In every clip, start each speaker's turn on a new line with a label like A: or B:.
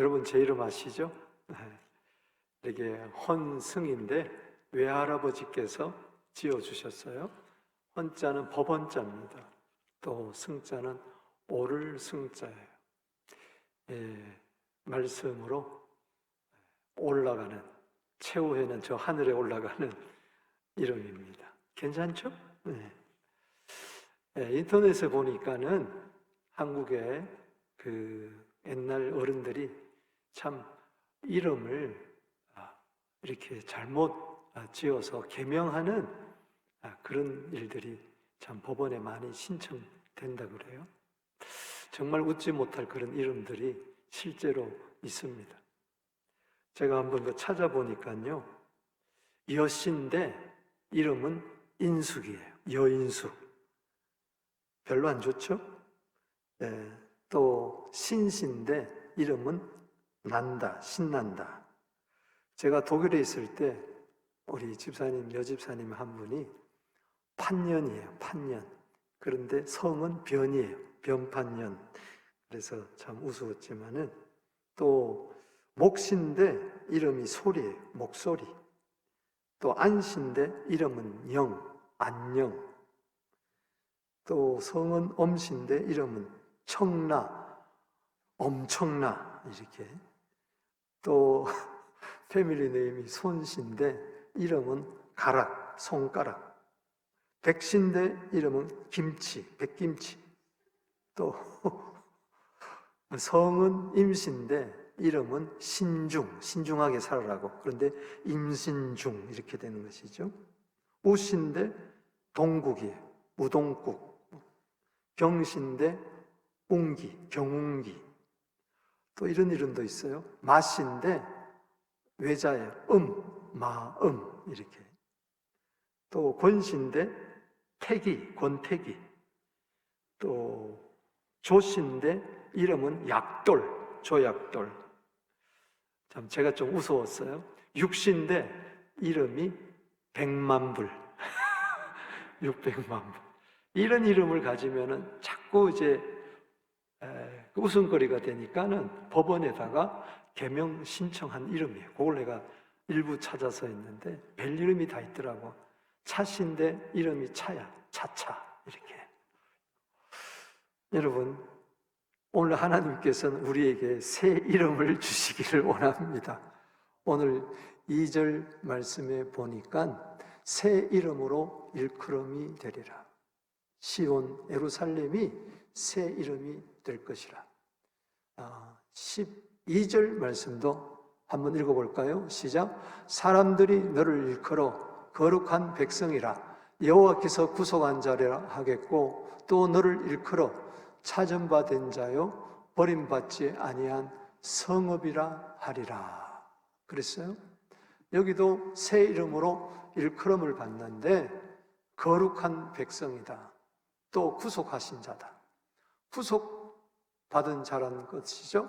A: 여러분 제 이름 아시죠? 이게 헌승인데 외할아버지께서 지어주셨어요. 헌자는 법원자입니다. 또 승자는 오를 승자예요. 말씀으로 올라가는, 최후에는 저 하늘에 올라가는 이름입니다. 괜찮죠? 인터넷에 보니까는 한국의 그 옛날 어른들이 참 이름을 이렇게 잘못 지어서 개명하는 그런 일들이 참 법원에 많이 신청된다 그래요. 정말 웃지 못할 그런 이름들이 실제로 있습니다. 제가 한번 그 찾아보니까요, 여신데 이름은 인숙이에요. 여인숙. 별로 안 좋죠? 또 신신데 이름은 난다, 신난다. 제가 독일에 있을 때 우리 집사님, 여집사님 한 분이 판년이에요. 판년. 그런데 성은 변이에요. 변판년. 그래서 참 우스웠지만은, 또 목신데 이름이 소리예요. 목소리. 또 안신데 이름은 영, 안녕. 또 성은 엄신데 이름은 청라, 엄청나. 이렇게. 또 패밀리 네임이 손신데 이름은 가락, 손가락. 백신데 이름은 김치, 백김치. 또 성은 임신데 이름은 신중, 신중하게 살아라고. 그런데 임신중 이렇게 되는 것이죠. 우신데 동국이에요. 우동국. 경신데 웅기, 경운기. 또 이런 이름도 있어요. 마신데 외자예요. 마음 이렇게. 또 권신데 태기, 권태기. 또 조신데 이름은 약돌, 조약돌. 참 제가 좀 우스웠어요. 육신데 이름이 백만불, 600만 불. 이런 이름을 가지면은 자꾸 이제 웃음거리가 되니까는 법원에다가 개명 신청한 이름이에요. 그걸 내가 일부 찾아서 했는데 별 이름이 다 있더라고. 차신데 이름이 차야, 차차 이렇게. 여러분, 오늘 하나님께서는 우리에게 새 이름을 주시기를 원합니다. 오늘 2절 말씀에 보니까 새 이름으로 일컬음이 되리라. 시온, 예루살렘이 새 이름이 될 것이라. 12절 말씀도 한번 읽어볼까요? 시작. 사람들이 너를 일컬어 거룩한 백성이라 여호와께서 구속한 자라 하겠고, 또 너를 일컬어 찾은 바 된 자요 버림받지 아니한 성읍이라 하리라. 그랬어요. 여기도 새 이름으로 일컬음을 받는데 거룩한 백성이다. 또 구속하신 자다. 구속받은 자라는 것이죠.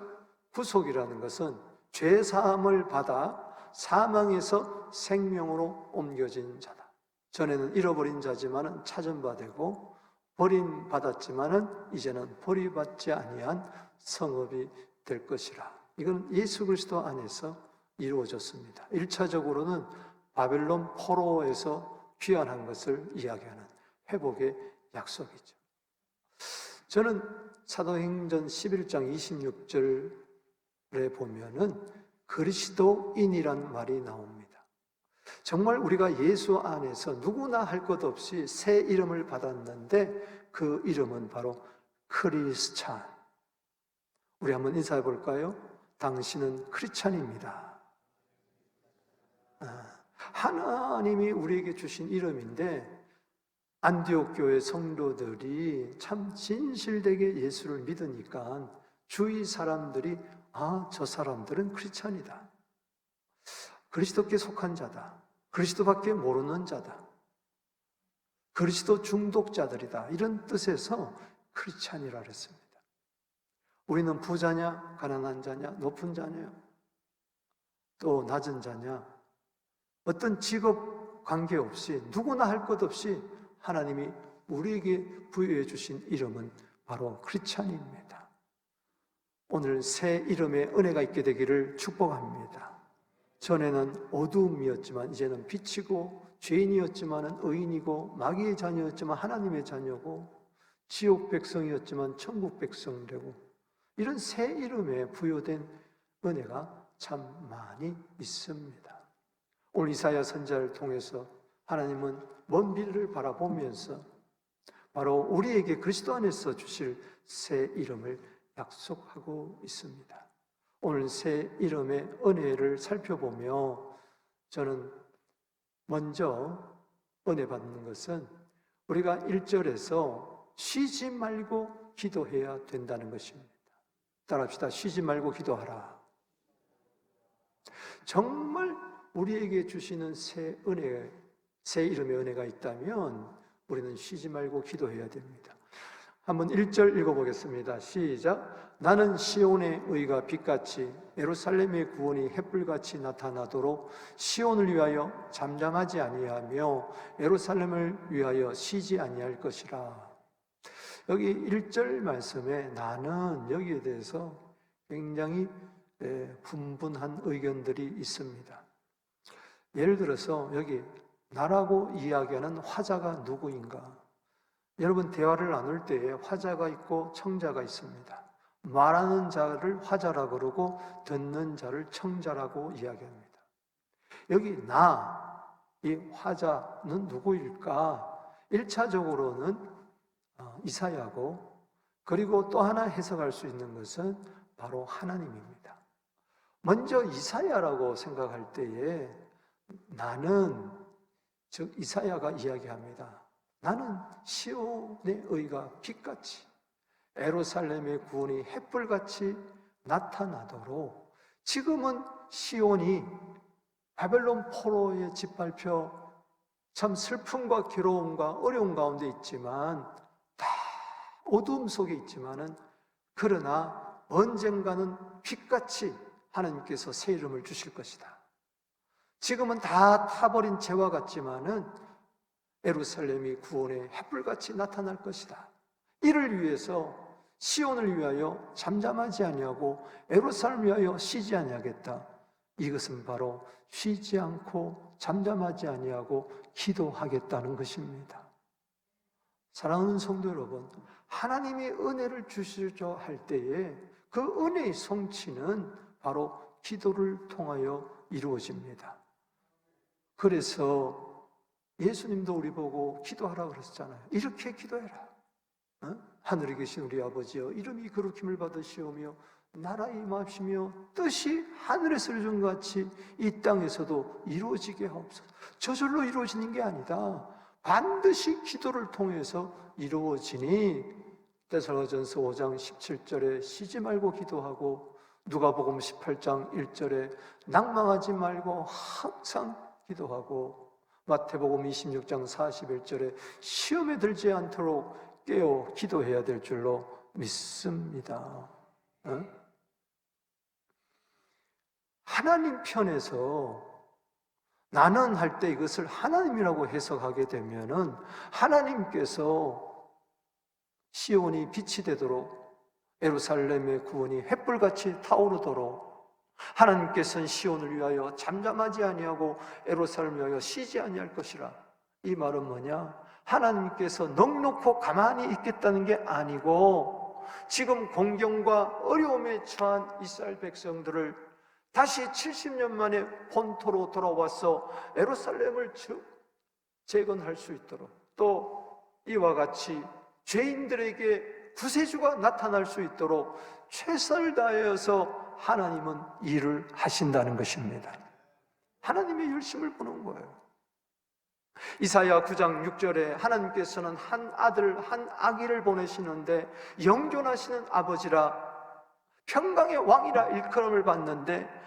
A: 구속이라는 것은 죄사함을 받아 사망에서 생명으로 옮겨진 자다. 전에는 잃어버린 자지만은 찾은 바 되고, 버림받았지만은 이제는 버림받지 아니한 성읍이 될 것이라. 이건 예수 그리스도 안에서 이루어졌습니다. 1차적으로는 바벨론 포로에서 귀환한 것을 이야기하는 회복의 약속이죠. 저는 사도행전 11장 26절에 보면은 그리스도인이란 말이 나옵니다. 정말 우리가 예수 안에서 누구나 할 것 없이 새 이름을 받았는데 그 이름은 바로 크리스찬. 우리 한번 인사해 볼까요? 당신은 크리스찬입니다. 하나님이 우리에게 주신 이름인데, 안디옥 교회 성도들이 참 진실되게 예수를 믿으니까 주위 사람들이 저 사람들은 크리스찬이다. 그리스도께 속한 자다. 그리스도밖에 모르는 자다. 그리스도 중독자들이다. 이런 뜻에서 크리스찬이라 그랬습니다. 우리는 부자냐, 가난한 자냐, 높은 자냐, 또 낮은 자냐, 어떤 직업 관계없이 누구나 할 것 없이 하나님이 우리에게 부여해 주신 이름은 바로 크리스찬입니다. 오늘 새 이름의 은혜가 있게 되기를 축복합니다. 전에는 어두움이었지만 이제는 빛이고, 죄인이었지만 의인이고, 마귀의 자녀였지만 하나님의 자녀고, 지옥 백성이었지만 천국 백성 되고, 이런 새 이름에 부여된 은혜가 참 많이 있습니다. 오늘 이사야 선지자를 통해서 하나님은 먼 미래를 바라보면서 바로 우리에게 그리스도 안에서 주실 새 이름을 약속하고 있습니다. 오늘 새 이름의 은혜를 살펴보며 저는 먼저 은혜 받는 것은 우리가 1절에서 쉬지 말고 기도해야 된다는 것입니다. 따라합시다. 쉬지 말고 기도하라. 정말 우리에게 주시는 새 은혜, 새 이름의 은혜가 있다면 우리는 쉬지 말고 기도해야 됩니다. 한번 1절 읽어보겠습니다. 시작. 나는 시온의 의가 빛같이 예루살렘의 구원이 햇불같이 나타나도록 시온을 위하여 잠잠하지 아니하며 예루살렘을 위하여 쉬지 아니할 것이라. 여기 1절 말씀에 나는 여기에 대해서 굉장히 분분한 의견들이 있습니다. 예를 들어서 여기 나라고 이야기하는 화자가 누구인가? 여러분 대화를 나눌 때에 화자가 있고 청자가 있습니다. 말하는 자를 화자라 그러고 듣는 자를 청자라고 이야기합니다. 여기 이 화자는 누구일까? 1차적으로는 이사야고, 그리고 또 하나 해석할 수 있는 것은 바로 하나님입니다. 먼저 이사야라고 생각할 때에 나는, 즉 이사야가 이야기합니다. 나는 시온의 의가 빛같이 예루살렘의 구원이 햇불같이 나타나도록, 지금은 시온이 바벨론 포로에 짓밟혀 참 슬픔과 괴로움과 어려움 가운데 있지만, 다 어두움 속에 있지만은, 그러나 언젠가는 빛같이 하나님께서 새 이름을 주실 것이다. 지금은 다 타버린 재와 같지만은 예루살렘이 구원의 햇불같이 나타날 것이다. 이를 위해서 시온을 위하여 잠잠하지 아니하고 예루살렘을 위하여 쉬지 아니하겠다. 이것은 바로 쉬지 않고 잠잠하지 아니하고 기도하겠다는 것입니다. 사랑하는 성도 여러분, 하나님이 은혜를 주시려 할 때에 그 은혜의 성취는 바로 기도를 통하여 이루어집니다. 그래서 예수님도 우리 보고 기도하라고 그랬잖아요. 이렇게 기도해라. 하늘에 계신 우리 아버지여, 이름이 거룩힘을 받으시오며 나라 임하시며 뜻이 하늘에서 이루어진 것 같이 이 땅에서도 이루어지게 하옵소서. 저절로 이루어지는 게 아니다. 반드시 기도를 통해서 이루어지니 데살로니가전서 5장 17절에 쉬지 말고 기도하고, 누가복음 18장 1절에 낭망하지 말고 항상 기도하고, 마태복음 26장 41절에 시험에 들지 않도록 깨어 기도해야 될 줄로 믿습니다. 하나님 편에서 나는 할 때 이것을 하나님이라고 해석하게 되면은, 하나님께서 시온이 빛이 되도록, 예루살렘의 구원이 햇불같이 타오르도록, 하나님께서는 시온을 위하여 잠잠하지 아니하고 예루살렘을 위하여 쉬지 아니할 것이라. 이 말은 뭐냐? 하나님께서 넉넉고 가만히 있겠다는 게 아니고, 지금 공경과 어려움에 처한 이스라엘 백성들을 다시 70년 만에 본토로 돌아와서 예루살렘을 재건할 수 있도록, 또 이와 같이 죄인들에게 구세주가 나타날 수 있도록 최선을 다하여서 하나님은 일을 하신다는 것입니다. 하나님의 열심을 보는 거예요. 이사야 9장 6절에 하나님께서는 한 아들 한 아기를 보내시는데 영존하시는 아버지라 평강의 왕이라 일컬음을 받는데,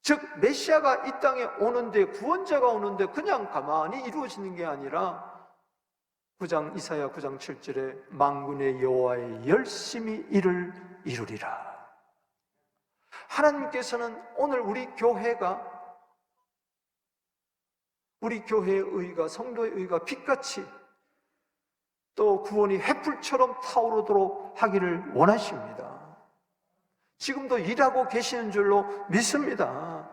A: 즉 메시아가 이 땅에 오는데, 구원자가 오는데 그냥 가만히 이루어지는 게 아니라 이사야 9장 7절에 만군의 여호와의 열심히 이를 이루리라. 하나님께서는 오늘 우리 교회의 의가, 성도의 의가 빛같이 또 구원이 햇불처럼 타오르도록 하기를 원하십니다. 지금도 일하고 계시는 줄로 믿습니다.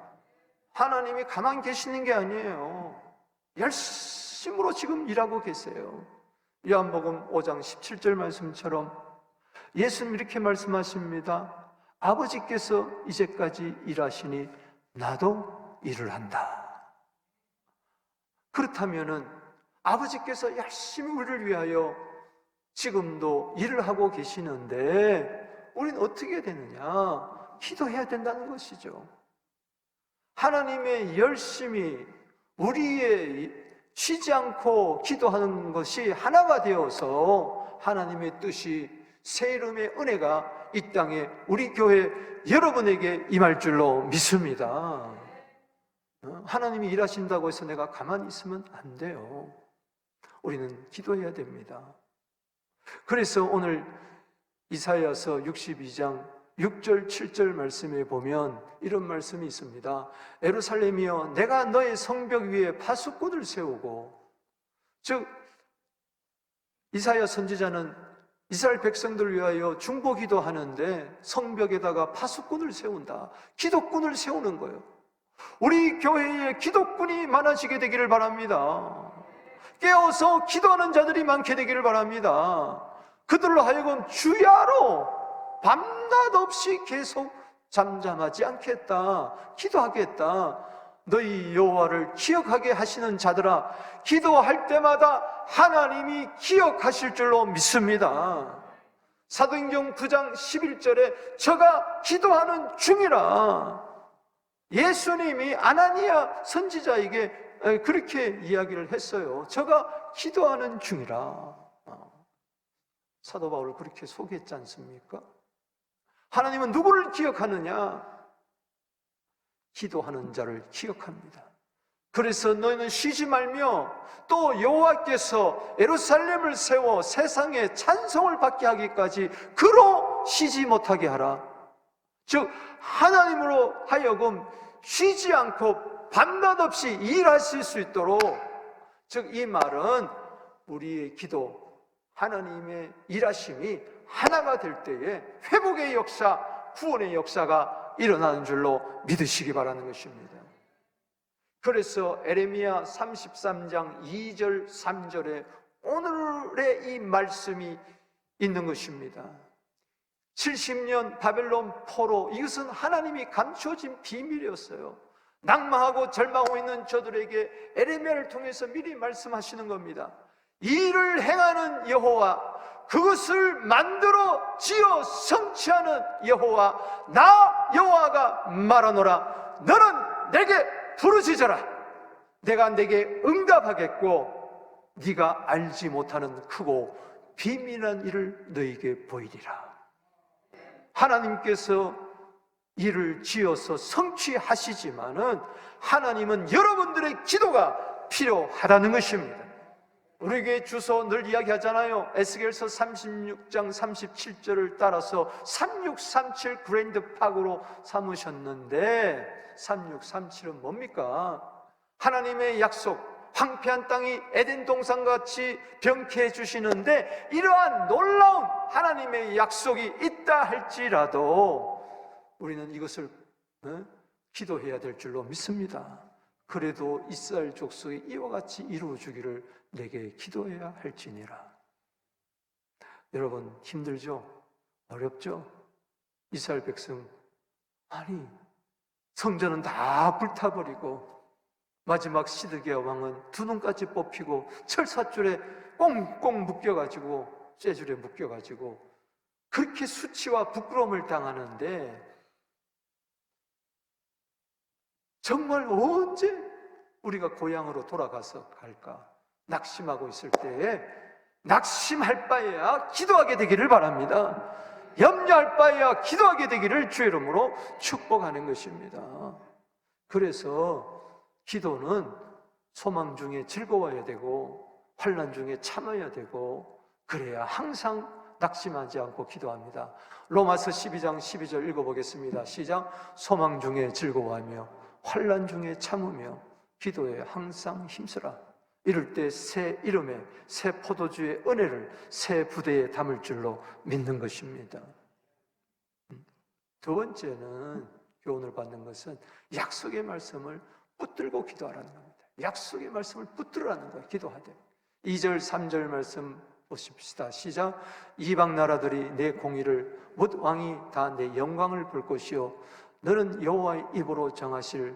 A: 하나님이 가만히 계시는 게 아니에요. 열심으로 지금 일하고 계세요. 요한복음 5장 17절 말씀처럼 예수님 이렇게 말씀하십니다. 아버지께서 이제까지 일하시니 나도 일을 한다. 그렇다면은 아버지께서 열심히 우리를 위하여 지금도 일을 하고 계시는데 우리는 어떻게 되느냐? 기도해야 된다는 것이죠. 하나님의 열심히 우리의 쉬지 않고 기도하는 것이 하나가 되어서 하나님의 뜻이 새 이름의 은혜가 이 땅에 우리 교회 여러분에게 임할 줄로 믿습니다. 하나님이 일하신다고 해서 내가 가만히 있으면 안 돼요. 우리는 기도해야 됩니다. 그래서 오늘 이사야서 62장 6절 7절 말씀에 보면 이런 말씀이 있습니다. 예루살렘이여 내가 너의 성벽 위에 파수꾼을 세우고, 즉 이사야 선지자는 이스라엘 백성들을 위하여 중보기도 하는데 성벽에다가 파수꾼을 세운다. 기도꾼을 세우는 거예요. 우리 교회에 기도꾼이 많아지게 되기를 바랍니다. 깨어서 기도하는 자들이 많게 되기를 바랍니다. 그들로 하여금 주야로 밤낮 없이 계속 잠잠하지 않겠다, 기도하겠다. 너희 여호와를 기억하게 하시는 자들아, 기도할 때마다 하나님이 기억하실 줄로 믿습니다. 사도행전 9장 11절에 저가 기도하는 중이라 예수님이 아나니아 선지자에게 그렇게 이야기를 했어요. 저가 기도하는 중이라. 사도 바울을 그렇게 소개했지 않습니까? 하나님은 누구를 기억하느냐? 기도하는 자를 기억합니다. 그래서 너희는 쉬지 말며 또 여호와께서 예루살렘을 세워 세상에 찬송을 받게 하기까지 그로 쉬지 못하게 하라. 즉 하나님으로 하여금 쉬지 않고 밤낮 없이 일하실 수 있도록, 즉 이 말은 우리의 기도, 하나님의 일하심이 하나가 될 때에 회복의 역사, 구원의 역사가 일어나는 줄로 믿으시기 바라는 것입니다. 그래서 에레미야 33장 2절 3절에 오늘의 이 말씀이 있는 것입니다. 70년 바벨론 포로, 이것은 하나님이 감춰진 비밀이었어요. 낙망하고 절망하고 있는 저들에게 에레미야를 통해서 미리 말씀하시는 겁니다. 이를 행하는 여호와, 그것을 만들어 지어 성취하는 여호와, 나 여호와가 말하노라. 너는 내게 부르짖어라. 내가 내게 응답하겠고 네가 알지 못하는 크고 비밀한 일을 너에게 보이리라. 하나님께서 일을 지어서 성취하시지만은 하나님은 여러분들의 기도가 필요하다는 것입니다. 우리에게 주소 늘 이야기하잖아요. 에스겔서 36장 37절을 따라서 3637 그랜드 팍으로 삼으셨는데 3637은 뭡니까? 하나님의 약속, 황폐한 땅이 에덴 동산같이 병케해 주시는데 이러한 놀라운 하나님의 약속이 있다 할지라도 우리는 이것을 기도해야 될 줄로 믿습니다. 그래도 이스라엘 족속이 이와 같이 이루어주기를 내게 기도해야 할지니라. 여러분 힘들죠? 어렵죠? 이스라엘 백성, 아니 성전은 다 불타버리고 마지막 시드기야 왕은 두 눈까지 뽑히고 철사줄에 꽁꽁 묶여가지고 쇠줄에 묶여가지고 그렇게 수치와 부끄러움을 당하는데 정말 언제 우리가 고향으로 돌아가서 갈까 낙심하고 있을 때에 낙심할 바에야 기도하게 되기를 바랍니다. 염려할 바에야 기도하게 되기를 주의 이름으로 축복하는 것입니다. 그래서 기도는 소망 중에 즐거워야 되고 환난 중에 참아야 되고 그래야 항상 낙심하지 않고 기도합니다. 로마서 12장 12절 읽어보겠습니다. 시작. 소망 중에 즐거워하며 환난 중에 참으며 기도에 항상 힘쓰라. 이럴 때 새 이름에 새 포도주의 은혜를 새 부대에 담을 줄로 믿는 것입니다. 두 번째는 교훈을 받는 것은 약속의 말씀을 붙들고 기도하라는 겁니다. 약속의 말씀을 붙들으라는 거예요. 기도하되 2절 3절 말씀 보십시다. 시작. 이방 나라들이 내 공의를 뭇 왕이 다 내 영광을 볼 것이요 너는 여호와의 입으로 정하실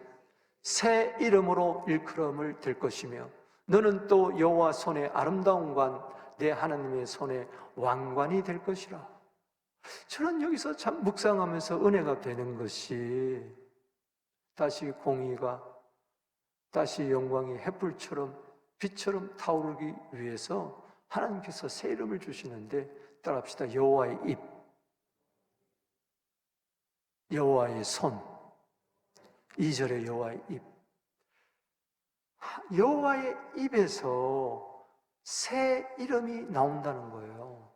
A: 새 이름으로 일컬음을 될 것이며 너는 또 여호와 손에 아름다운 관 내 하나님의 손에 왕관이 될 것이라. 저는 여기서 참 묵상하면서 은혜가 되는 것이 다시 공의가 다시 영광이 햇불처럼 빛처럼 타오르기 위해서 하나님께서 새 이름을 주시는데 따라합시다. 여호와의 입, 여호와의 손, 2절에 여호와의 입. 여호와의 입에서 새 이름이 나온다는 거예요.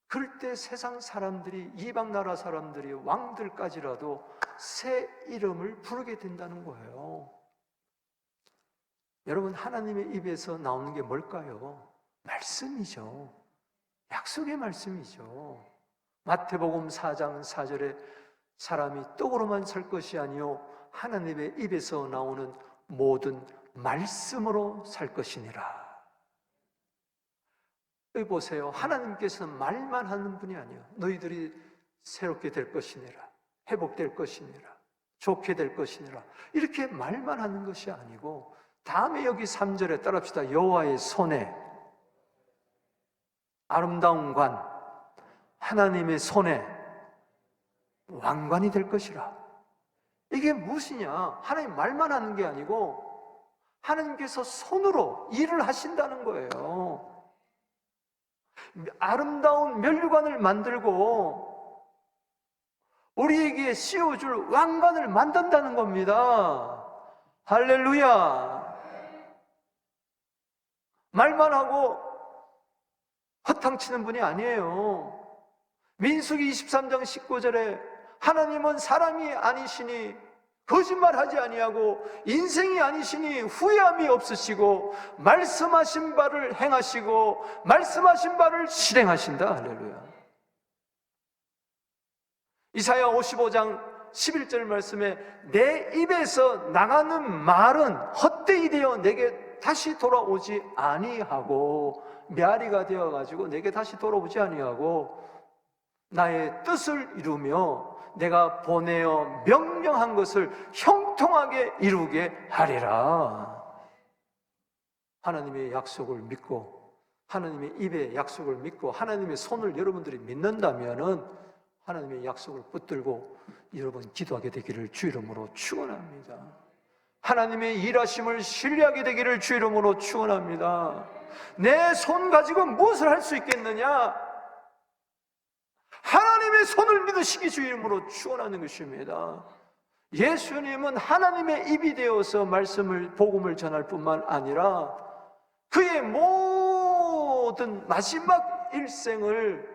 A: 그럴 때 세상 사람들이, 이방 나라 사람들이, 왕들까지라도 새 이름을 부르게 된다는 거예요. 여러분, 하나님의 입에서 나오는 게 뭘까요? 말씀이죠. 약속의 말씀이죠. 마태복음 4장 4절에 사람이 떡으로만 살 것이 아니요 하나님의 입에서 나오는 모든 말씀으로 살 것이니라. 여기 보세요. 하나님께서는 말만 하는 분이 아니에요. 너희들이 새롭게 될 것이니라, 회복될 것이니라, 좋게 될 것이니라, 이렇게 말만 하는 것이 아니고, 다음에 여기 3절에 따라합시다. 여호와의 손에 아름다운 관, 하나님의 손에 왕관이 될 것이라. 이게 무엇이냐? 하나님 말만 하는 게 아니고 하나님께서 손으로 일을 하신다는 거예요. 아름다운 면류관을 만들고 우리에게 씌워줄 왕관을 만든다는 겁니다. 할렐루야. 말만 하고 허탕치는 분이 아니에요. 민수기 23장 19절에 하나님은 사람이 아니시니 거짓말하지 아니하고 인생이 아니시니 후회함이 없으시고 말씀하신 바를 행하시고 말씀하신 바를 실행하신다. 할렐루야. 이사야 55장 11절 말씀에 내 입에서 나가는 말은 헛되이 되어 내게 다시 돌아오지 아니하고 메아리가 되어가지고 내게 다시 돌아오지 아니하고 나의 뜻을 이루며 내가 보내어 명령한 것을 형통하게 이루게 하리라. 하나님의 약속을 믿고 하나님의 입의 약속을 믿고 하나님의 손을 여러분들이 믿는다면은 하나님의 약속을 붙들고 여러분 기도하게 되기를 주 이름으로 축원합니다. 하나님의 일하심을 신뢰하게 되기를 주 이름으로 축원합니다. 내 손 가지고 무엇을 할 수 있겠느냐? 하나님의 손을 믿으시기 주 이름으로 축원하는 것입니다. 예수님은 하나님의 입이 되어서 말씀을 복음을 전할 뿐만 아니라 그의 모든 마지막 일생을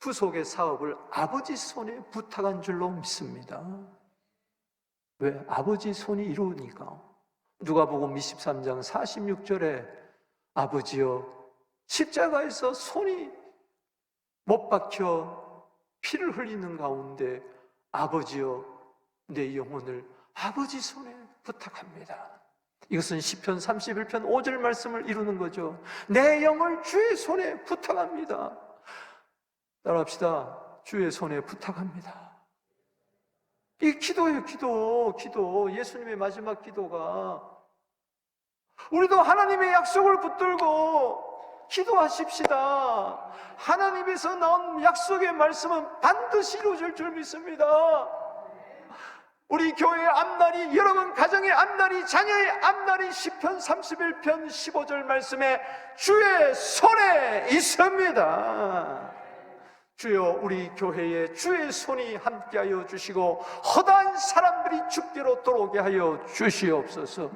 A: 구속의 사업을 아버지 손에 부탁한 줄로 믿습니다. 왜? 아버지 손이 이루니까. 누가복음 23장 46절에 아버지여 십자가에서 손이 못 박혀 피를 흘리는 가운데 아버지여 내 영혼을 아버지 손에 부탁합니다. 이것은 시편 31편 5절 말씀을 이루는 거죠. 내 영을 주의 손에 부탁합니다. 따라합시다. 주의 손에 부탁합니다. 이 기도예요. 기도. 예수님의 마지막 기도가 우리도 하나님의 약속을 붙들고 기도하십시다. 하나님에서 나온 약속의 말씀은 반드시 이루어질 줄 믿습니다. 우리 교회의 앞날이, 여러분 가정의 앞날이, 자녀의 앞날이 시편 31편 15절 말씀에 주의 손에 있습니다. 주여 우리 교회에 주의 손이 함께하여 주시고 허다한 사람들이 주께로 돌아오게 하여 주시옵소서.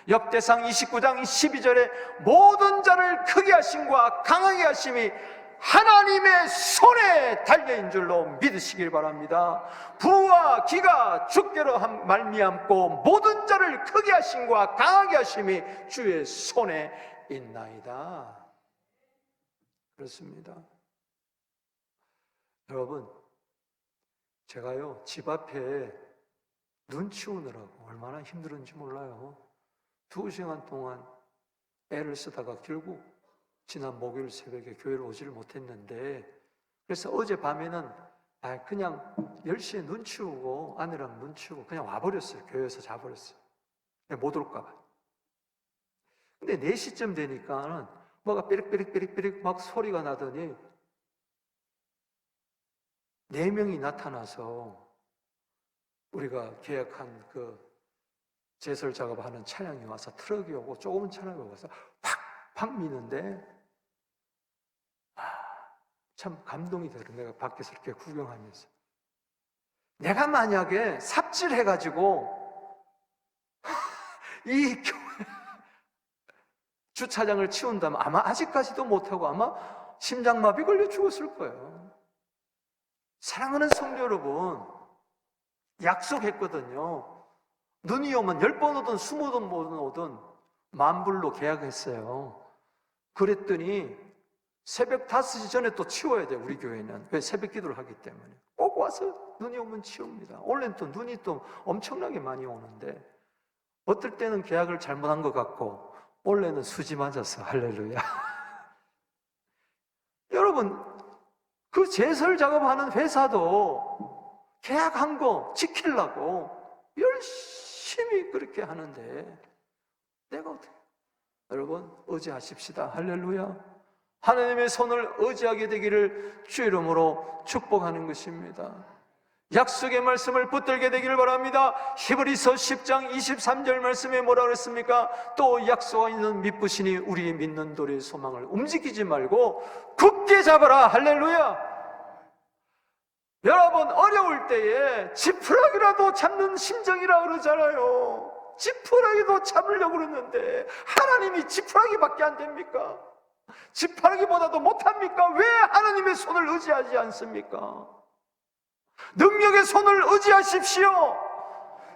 A: 역대상 29장 12절에 모든 자를 크게 하심과 강하게 하심이 하나님의 손에 달려인 줄로 믿으시길 바랍니다. 부와 기가 주께로 말미암고 모든 자를 크게 하심과 강하게 하심이 주의 손에 있나이다. 그렇습니다. 여러분, 제가요, 집 앞에 눈 치우느라고 얼마나 힘들었는지 몰라요. 2시간 동안 애를 쓰다가 결국 지난 목요일 새벽에 교회를 오지를 못했는데, 그래서 어젯밤에는 그냥 10시에 눈 치우고 아내랑 눈 치우고 그냥 와버렸어요. 교회에서 자버렸어요. 못 올까 봐. 근데 4시쯤 되니까는 뭐가 삐릭삐릭삐릭삐릭 막 소리가 나더니 4명이 나타나서 우리가 계약한 그 제설 작업하는 차량이 와서 트럭이 오고 조그만 차량이 와서 팍팍 미는데 참 감동이 되더라고요. 내가 밖에서 이렇게 구경하면서 내가 만약에 삽질해가지고 이 교회 주차장을 치운다면 아마 아직까지도 못하고 아마 심장마비 걸려 죽었을 거예요. 사랑하는 성도 여러분, 약속했거든요. 눈이 오면 10번 오든 20번 오든 만불로 계약했어요. 그랬더니 새벽 5시 전에 또 치워야 돼요. 우리 교회는. 왜? 새벽 기도를 하기 때문에 꼭 와서 눈이 오면 치웁니다. 원래는 또 눈이 또 엄청나게 많이 오는데 어떨 때는 계약을 잘못한 것 같고 원래는 수지 맞았어. 할렐루야. 여러분, 그 제설 작업하는 회사도 계약한 거 지키려고 열심히 그렇게 하는데 내가 어떻게, 여러분 의지하십시다. 할렐루야. 하나님의 손을 의지하게 되기를 주 이름으로 축복하는 것입니다. 약속의 말씀을 붙들게 되기를 바랍니다. 히브리서 10장 23절 말씀에 뭐라 그랬습니까? 또 약속 있는 믿으시니 우리 믿는 도리의 소망을 움직이지 말고 굳게 잡아라. 할렐루야. 여러분, 어려울 때에 지푸라기라도 잡는 심정이라 그러잖아요. 지푸라기도 잡으려고 그러는데 하나님이 지푸라기밖에 안 됩니까? 지푸라기보다도 못합니까? 왜 하나님의 손을 의지하지 않습니까? 능력의 손을 의지하십시오.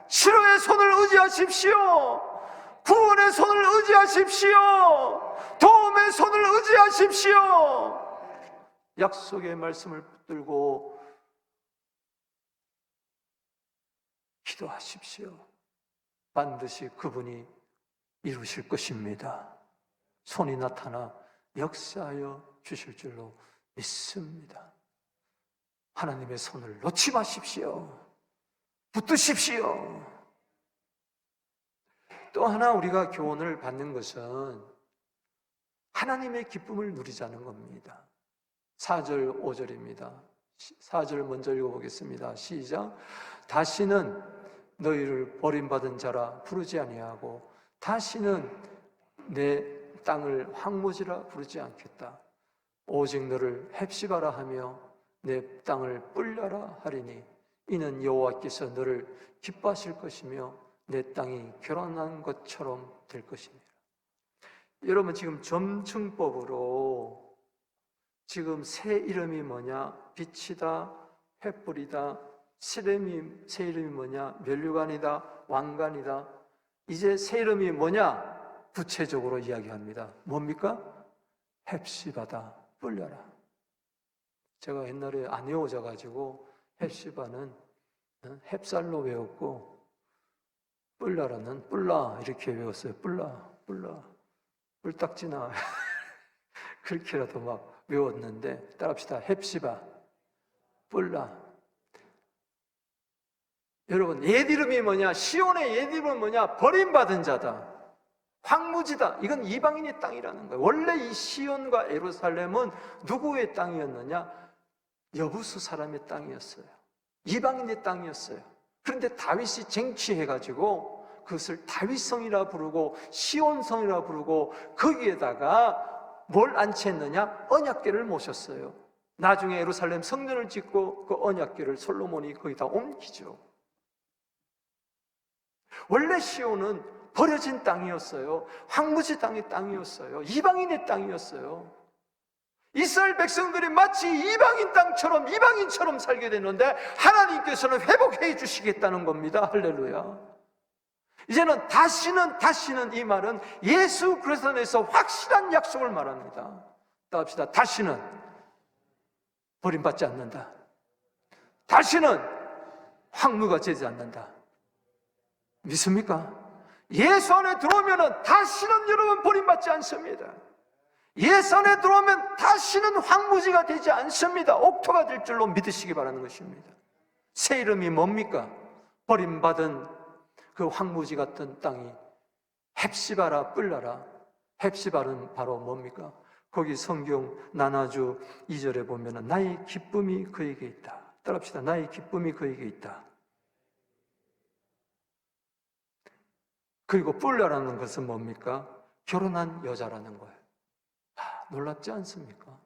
A: 치료의 손을 의지하십시오. 구원의 손을 의지하십시오. 도움의 손을 의지하십시오. 약속의 말씀을 붙들고 기도하십시오. 반드시 그분이 이루실 것입니다. 손이 나타나 역사하여 주실 줄로 믿습니다. 하나님의 손을 놓지 마십시오. 붙드십시오. 또 하나 우리가 교훈을 받는 것은 하나님의 기쁨을 누리자는 겁니다. 4절 5절입니다 4절 먼저 읽어보겠습니다. 시작. 다시는 너희를 버림받은 자라 부르지 아니하고 다시는 내 땅을 황무지라 부르지 않겠다. 오직 너를 헵시바라 하며 내 땅을 뿔려라 하리니 이는 여호와께서 너를 기뻐하실 것이며 내 땅이 결혼한 것처럼 될 것입니다. 여러분, 지금 점층법으로 지금 새 이름이 뭐냐? 빛이다, 횃불이다. 새 이름이 뭐냐? 면류관이다, 왕관이다. 이제 새 이름이 뭐냐? 구체적으로 이야기합니다. 뭡니까? 헵시바다, 뿔려라. 제가 옛날에 안 외워져가지고 헵시바는 헵살로 외웠고 뿔라라는 뿔라 이렇게 외웠어요. 뿔라 뿔딱지나 그렇게라도 막 외웠는데 따라합시다. 헵시바, 뿔라. 여러분, 옛 이름이 뭐냐? 시온의 옛 이름은 뭐냐? 버림받은 자다, 황무지다. 이건 이방인의 땅이라는 거예요. 원래 이 시온과 예루살렘은 누구의 땅이었느냐? 여부수 사람의 땅이었어요. 이방인의 땅이었어요. 그런데 다윗이 쟁취해가지고 그것을 다윗성이라 부르고 시온성이라 부르고 거기에다가 뭘 안치했느냐? 언약궤를 모셨어요. 나중에 예루살렘 성전을 짓고 그 언약궤를 솔로몬이 거기다 옮기죠. 원래 시온은 버려진 땅이었어요. 황무지 땅의 땅이었어요. 이방인의 땅이었어요. 이스라엘 백성들이 마치 이방인 땅처럼 이방인처럼 살게 되는데 하나님께서는 회복해 주시겠다는 겁니다. 할렐루야. 이제는 다시는 이 말은 예수 그리스도 안에서 확실한 약속을 말합니다. 따라합시다. 다시는 버림받지 않는다. 다시는 황무가 되지 않는다. 믿습니까? 예수 안에 들어오면 다시는 여러분 버림받지 않습니다. 예수 안에 들어오면 다시는 황무지가 되지 않습니다. 옥토가 될 줄로 믿으시기 바라는 것입니다. 새 이름이 뭡니까? 버림받은 그 황무지 같은 땅이 헵시바라 뿔라라. 헵시바는 바로 뭡니까? 거기 성경 나나주 2절에 보면 나의 기쁨이 그에게 있다. 따라합시다. 나의 기쁨이 그에게 있다. 그리고 뿔라라는 것은 뭡니까? 결혼한 여자라는 거예요. 놀랍지 않습니까?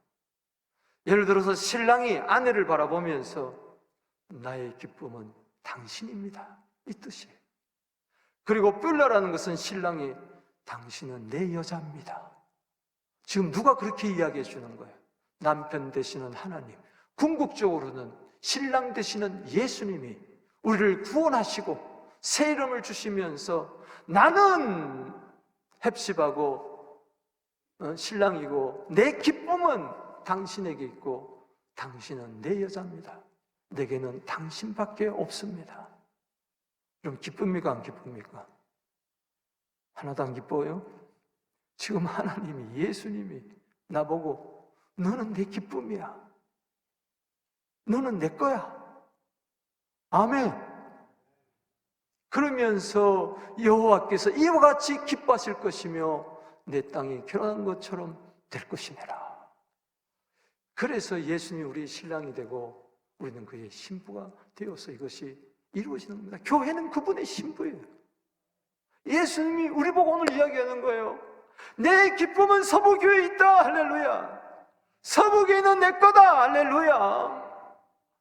A: 예를 들어서 신랑이 아내를 바라보면서 나의 기쁨은 당신입니다, 이 뜻이에요. 그리고 뿔라라는 것은 신랑이 당신은 내 여자입니다. 지금 누가 그렇게 이야기해 주는 거예요? 남편 되시는 하나님, 궁극적으로는 신랑 되시는 예수님이 우리를 구원하시고 새 이름을 주시면서 나는 헵시바고 신랑이고 내 기쁨은 당신에게 있고 당신은 내 여자입니다. 내게는 당신밖에 없습니다. 그럼 기쁩니까? 안 기쁩니까? 하나도 안 기뻐요? 지금 하나님이, 예수님이 나보고 너는 내 기쁨이야. 너는 내 거야. 아멘. 그러면서 여호와께서 이와 같이 기뻐하실 것이며 내 땅이 결혼한 것처럼 될 것이니라. 그래서 예수님이 우리의 신랑이 되고 우리는 그의 신부가 되어서 이것이 이루어지는 겁니다. 교회는 그분의 신부예요. 예수님이 우리 보고 오늘 이야기하는 거예요. 내 기쁨은 서부교회에 있다. 할렐루야. 서부교회는 내 거다. 할렐루야.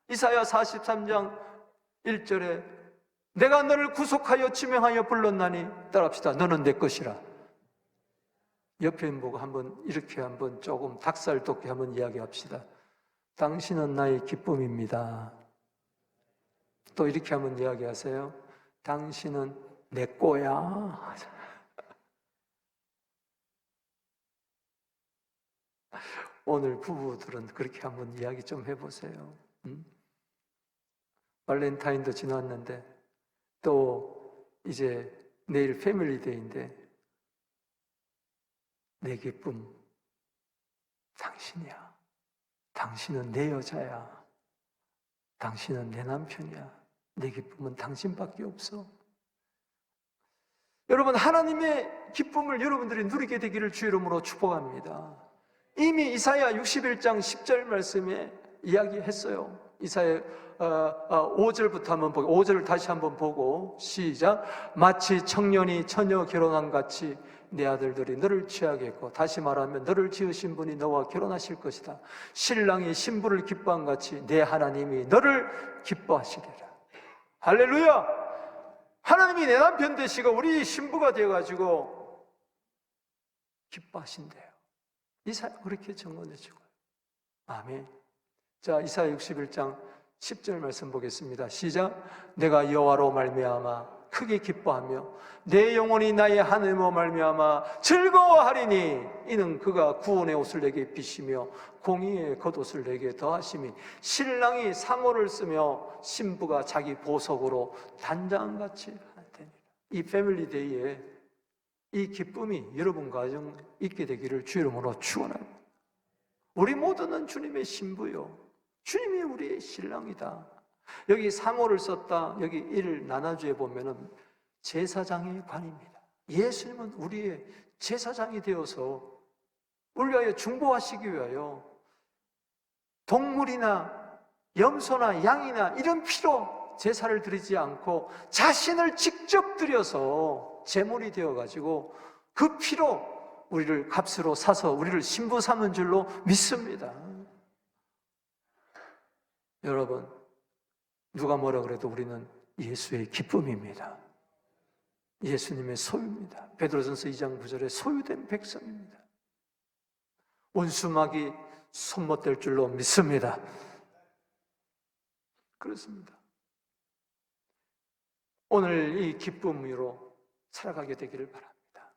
A: 이사야 43장 1절에 내가 너를 구속하여 지명하여 불렀나니 따라합시다. 너는 내 것이라. 옆에 보고 한번 이렇게 한번 조금 닭살 돋게 한번 이야기합시다. 당신은 나의 기쁨입니다. 또 이렇게 한번 이야기하세요. 당신은 내 거야. 오늘 부부들은 그렇게 한번 이야기 좀 해보세요. 발렌타인도 지났는데 또 이제 내일 패밀리데이인데 내 기쁨 당신이야. 당신은 내 여자야. 당신은 내 남편이야. 내 기쁨은 당신밖에 없어. 여러분, 하나님의 기쁨을 여러분들이 누리게 되기를 주 이름으로 축복합니다. 이미 이사야 61장 10절 말씀에 이야기했어요. 이사야 5절부터 한번 보고 5절을 다시 한번 보고 시작. 마치 청년이 처녀 결혼한 같이 내 아들들이 너를 취하겠고 다시 말하면 너를 지으신 분이 너와 결혼하실 것이다. 신랑이 신부를 기뻐한 같이 내 하나님이 너를 기뻐하시리라. 할렐루야. 하나님이 내 남편 되시고 우리 신부가 되어가지고 기뻐하신대요. 이사야 그렇게 증언해주고. 아멘. 자, 이사야 61장 10절 말씀 보겠습니다. 시작. 내가 여호와로 말미암아 크게 기뻐하며 내 영혼이 나의 하나님으로 말미암아 즐거워하리니 이는 그가 구원의 옷을 내게 입히시며 공의의 겉옷을 내게 더하심이 신랑이 상호를 쓰며 신부가 자기 보석으로 단장같이 하되니라. 이 패밀리데이에 이 기쁨이 여러분 가정 있게 되기를 주 이름으로 축원합니다. 우리 모두는 주님의 신부요, 주님이 우리의 신랑이다. 여기 상호를 썼다. 여기 1 나나주에 보면은 제사장의 관입니다. 예수님은 우리의 제사장이 되어서 우리 위하여 중보하시기 위하여 동물이나 염소나 양이나 이런 피로 제사를 드리지 않고 자신을 직접 드려서 제물이 되어가지고 그 피로 우리를 값으로 사서 우리를 신부 삼은 줄로 믿습니다. 여러분, 누가 뭐라 그래도 우리는 예수의 기쁨입니다. 예수님의 소유입니다. 베드로전서 2장 9절에 소유된 백성입니다. 원수막이 손못댈 줄로 믿습니다. 그렇습니다. 오늘 이 기쁨으로 살아가게 되기를 바랍니다.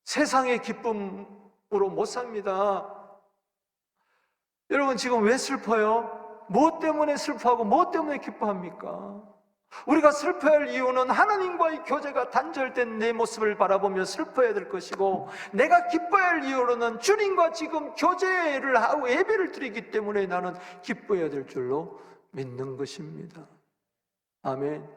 A: 세상의 기쁨으로 못 삽니다. 여러분 지금 왜 슬퍼요? 무엇 때문에 슬퍼하고 무엇 때문에 기뻐합니까? 우리가 슬퍼할 이유는 하나님과의 교제가 단절된 내 모습을 바라보며 슬퍼해야 될 것이고, 내가 기뻐해야 할 이유로는 주님과 지금 교제를 하고 예배를 드리기 때문에 나는 기뻐해야 될 줄로 믿는 것입니다. 아멘.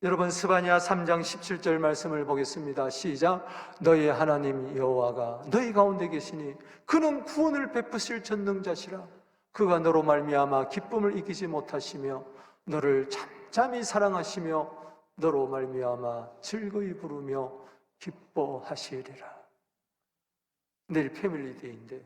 A: 여러분, 스바냐 3장 17절 말씀을 보겠습니다. 시작. 너희 하나님 여호와가 너희 가운데 계시니 그는 구원을 베푸실 전능자시라. 그가 너로 말미암아 기쁨을 이기지 못하시며 너를 잠잠히 사랑하시며 너로 말미암아 즐거이 부르며 기뻐하시리라. 내일 패밀리데이인데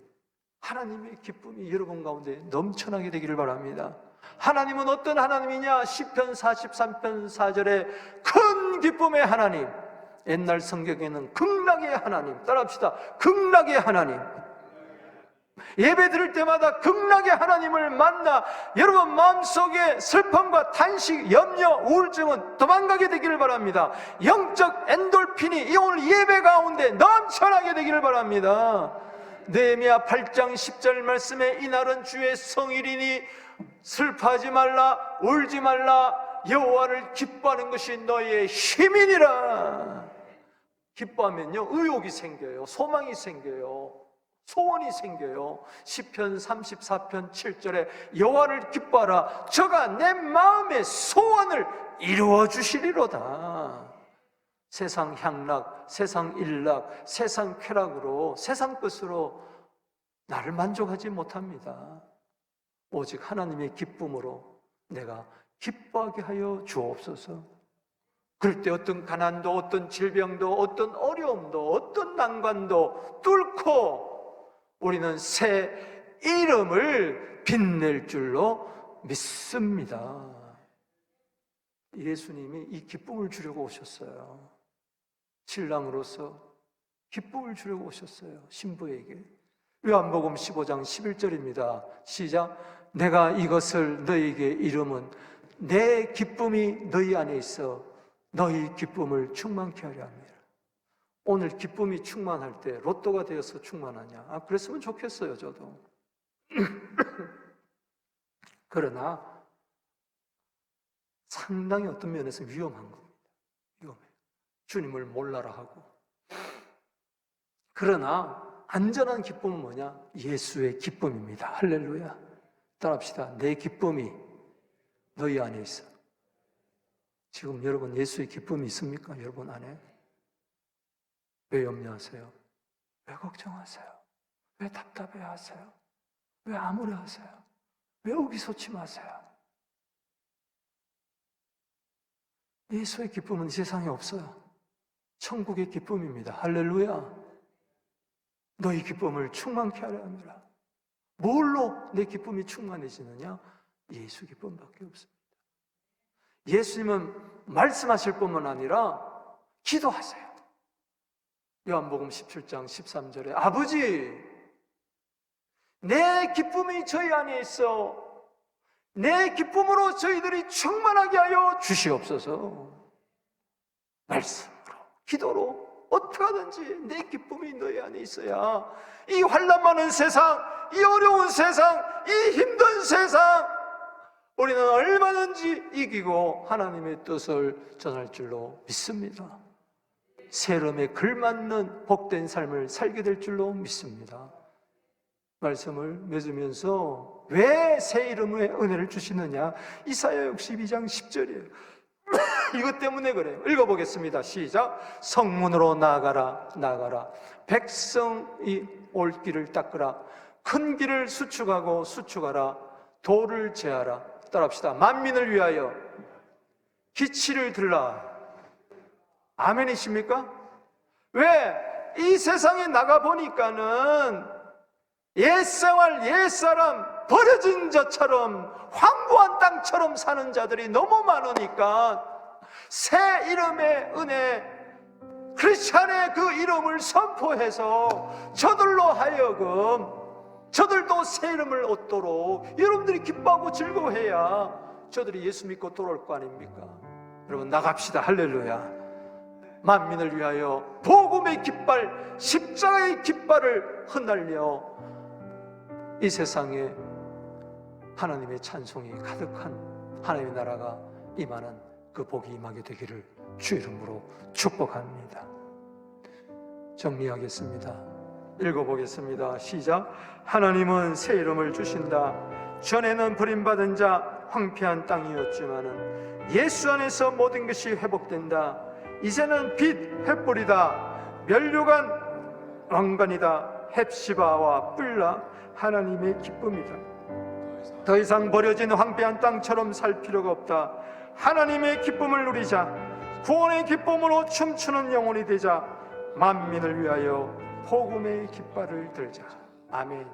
A: 하나님의 기쁨이 여러분 가운데 넘쳐나게 되기를 바랍니다. 하나님은 어떤 하나님이냐? 시편 43편 4절에 큰 기쁨의 하나님, 옛날 성경에는 극락의 하나님, 따라합시다. 극락의 하나님. 예배 드릴 때마다 극락의 하나님을 만나 여러분 마음속에 슬픔과 탄식, 염려, 우울증은 도망가게 되기를 바랍니다. 영적 엔돌핀이 이 오늘 예배 가운데 넘쳐나게 되기를 바랍니다. 느헤미야 8장 10절 말씀에 이날은 주의 성일이니 슬퍼하지 말라, 울지 말라, 여호와를 기뻐하는 것이 너희의 힘이니라. 기뻐하면요 의욕이 생겨요, 소망이 생겨요, 소원이 생겨요. 시편 34편 7절에 여호와를 기뻐하라, 저가 내 마음의 소원을 이루어 주시리로다. 세상 향락, 세상 일락, 세상 쾌락으로, 세상 것으로 나를 만족하지 못합니다. 오직 하나님의 기쁨으로 내가 기뻐하게 하여 주옵소서. 그럴 때 어떤 가난도, 어떤 질병도, 어떤 어려움도, 어떤 난관도 뚫고 우리는 새 이름을 빛낼 줄로 믿습니다. 예수님이 이 기쁨을 주려고 오셨어요. 신랑으로서 기쁨을 주려고 오셨어요, 신부에게. 요한복음 15장 11절입니다. 시작. 내가 이것을 너희에게 이름은 내 기쁨이 너희 안에 있어 너희 기쁨을 충만케 하려 합니다. 오늘 기쁨이 충만할 때 로또가 되어서 충만하냐? 그랬으면 좋겠어요, 저도. 그러나 상당히 어떤 면에서 위험한 겁니다. 위험해요. 주님을 몰라라 하고. 그러나 안전한 기쁨은 뭐냐? 예수의 기쁨입니다. 할렐루야. 따라합시다. 내 기쁨이 너희 안에 있어. 지금 여러분 예수의 기쁨이 있습니까? 여러분 안에? 왜 염려하세요? 왜 걱정하세요? 왜 답답해하세요? 왜 암울해하세요? 왜 의기소침하세요? 예수의 기쁨은 이 세상에 없어요. 천국의 기쁨입니다. 할렐루야. 너희 기쁨을 충만케 하려 합니다. 뭘로 내 기쁨이 충만해지느냐? 예수 기쁨밖에 없습니다. 예수님은 말씀하실 뿐만 아니라 기도하세요. 요한복음 17장 13절에 아버지, 내 기쁨이 저희 안에 있어 내 기쁨으로 저희들이 충만하게 하여 주시옵소서. 말씀으로, 기도로 어떻게 하든지 내 기쁨이 너희 안에 있어야 이 환난 많은 세상, 이 어려운 세상, 이 힘든 세상 우리는 얼마든지 이기고 하나님의 뜻을 전할 줄로 믿습니다. 새 이름에 걸맞는 복된 삶을 살게 될 줄로 믿습니다. 말씀을 맺으면서 왜 새 이름의 은혜를 주시느냐? 이사야 62장 10절이에요. 이것 때문에 그래요. 읽어보겠습니다. 시작. 성문으로 나아가라, 나아가라. 백성이 올 길을 닦으라. 큰 길을 수축하고 수축하라. 도를 제하라. 따라합시다. 만민을 위하여 기치를 들라. 아멘이십니까? 왜? 이 세상에 나가보니까는 옛생활, 옛사람, 버려진 자처럼 황무한 땅처럼 사는 자들이 너무 많으니까 새 이름의 은혜, 크리스찬의 그 이름을 선포해서 저들로 하여금 저들도 새 이름을 얻도록 여러분들이 기뻐하고 즐거워해야 저들이 예수 믿고 돌아올 거 아닙니까? 여러분 나갑시다. 할렐루야. 만민을 위하여 복음의 깃발, 십자가의 깃발을 흩날려 이 세상에 하나님의 찬송이 가득한 하나님의 나라가 임하는 그 복이 임하게 되기를 주 이름으로 축복합니다. 정리하겠습니다. 읽어보겠습니다. 시작. 하나님은 새 이름을 주신다. 전에는 버림받은 자 황폐한 땅이었지만은 예수 안에서 모든 것이 회복된다. 이제는 빛 횃불이다. 면류관 왕관이다. 헵시바와 뿔라 하나님의 기쁨이다. 더 이상 버려진 황폐한 땅처럼 살 필요가 없다. 하나님의 기쁨을 누리자. 구원의 기쁨으로 춤추는 영혼이 되자. 만민을 위하여 복음의 깃발을 들자. 아멘.